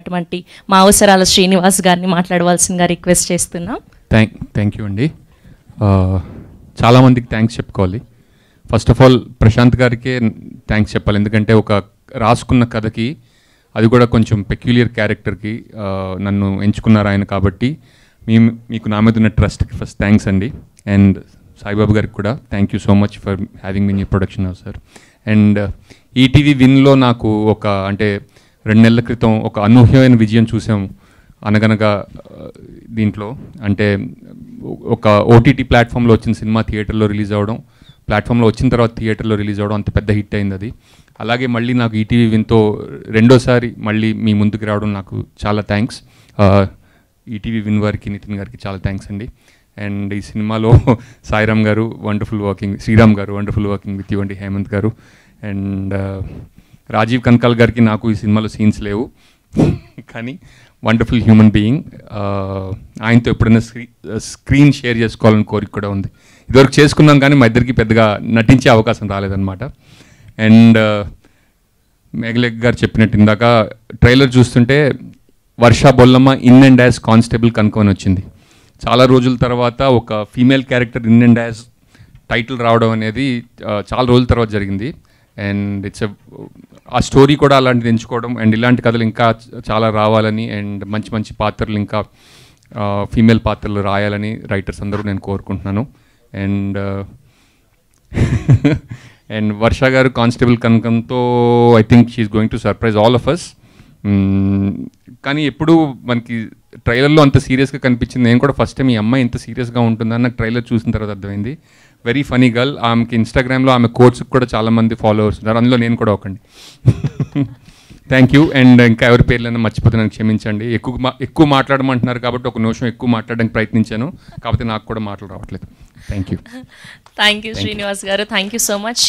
ఉన్నటువంటి మా అవసరాల శ్రీనివాస్ గారిని మాట్లాడవలసిందిగా రిక్వెస్ట్ చేస్తున్నాం. థ్యాంక్ యూ అండి. చాలామందికి థ్యాంక్స్ చెప్పుకోవాలి. ఫస్ట్ ఆఫ్ ఆల్ ప్రశాంత్ గారికే థ్యాంక్స్ చెప్పాలి, ఎందుకంటే ఒక రాసుకున్న కథకి, అది కూడా కొంచెం పెక్యులియర్ క్యారెక్టర్కి నన్ను ఎంచుకున్నారు ఆయన. కాబట్టి మీకు నా మీద ఉన్న ట్రస్ట్కి ఫస్ట్ థ్యాంక్స్ అండి. అండ్ సాయిబాబు గారికి కూడా thank you so much for having me new production house sir. And ETV విన్లో నాకు అంటే 2 నెలల క్రితం ఒక అనూహ్యమైన విజయం చూసాము. అనగనగా దీంట్లో అంటే ఒక ఓటీటీ ప్లాట్ఫామ్లో వచ్చిన సినిమా థియేటర్లో రిలీజ్ అవ్వడం, ప్లాట్ఫామ్లో వచ్చిన తర్వాత థియేటర్లో రిలీజ్ అవ్వడం అంత పెద్ద హిట్ అయింది అది. అలాగే మళ్ళీ నాకు ఈటీవీ విన్తో రెండోసారి మళ్ళీ మీ ముందుకు రావడం నాకు చాలా థ్యాంక్స్. ఈటీవీ విన్ వారికి, నితిన్ గారికి చాలా థ్యాంక్స్ అండి. అండ్ ఈ సినిమాలో సాయిరామ్ గారు వండర్ఫుల్ వర్కింగ్, శ్రీరామ్ గారు వండర్ఫుల్ వర్కింగ్ విత్ యూ అండి, హేమంత్ గారు. అండ్ రాజీవ్ కనకాల్ గారికి నాకు ఈ సినిమాలో సీన్స్ లేవు, కానీ వండర్ఫుల్ హ్యూమన్ బీయింగ్. ఆయనతో ఎప్పుడైనా స్క్రీన్ షేర్ చేసుకోవాలని కోరిక కూడా ఉంది. ఇదివరకు చేసుకున్నాం కానీ మా ఇద్దరికి పెద్దగా నటించే అవకాశం రాలేదన్నమాట. అండ్ మేఘలేఖ గారు చెప్పినట్టు ఇందాక ట్రైలర్ చూస్తుంటే Varsha Bollamma in and as constable కనుక్కొని వచ్చింది. చాలా రోజుల తర్వాత ఒక female character in and as title రావడం అనేది చాలా రోజుల తర్వాత జరిగింది. అండ్ ఆ స్టోరీ కూడా అలాంటిది ఎంచుకోవడం, అండ్ ఇలాంటి కథలు ఇంకా చాలా రావాలని, అండ్ మంచి మంచి పాత్రలు ఇంకా ఫీమేల్ పాత్రలు రాయాలని రైటర్స్ అందరూ నేను కోరుకుంటున్నాను. అండ్ అండ్ వర్ష గారు కానిస్టేబుల్ కనకంతో I think she is going to surprise all of us. కానీ ఎప్పుడు మనకి ట్రైలర్లో అంత సీరియస్గా కనిపించింది. నేను కూడా ఫస్ట్ టైం ఈ అమ్మాయి ఇంత సీరియస్గా ఉంటుందని నాకు ట్రైలర్ చూసిన తర్వాత అర్థమైంది. Very funny girl. ఆమెకి ఇన్స్టాగ్రామ్లో ఆమె కోట్స్కి కూడా చాలామంది ఫాలోవర్స్ ఉన్నారు, అందులో నేను కూడా ఒకండి. Thank you. అండ్ ఇంకా ఎవరి పేర్లైనా మర్చిపోతే నాకు క్షమించండి. ఎక్కువ మాట్లాడమంటున్నారు కాబట్టి ఒక నిమిషం ఎక్కువ మాట్లాడడానికి ప్రయత్నించాను, కాకపోతే నాకు కూడా మాటలు రావట్లేదు. థ్యాంక్ యూ శ్రీనివాస్ గారు, థ్యాంక్ యూ సో మచ్.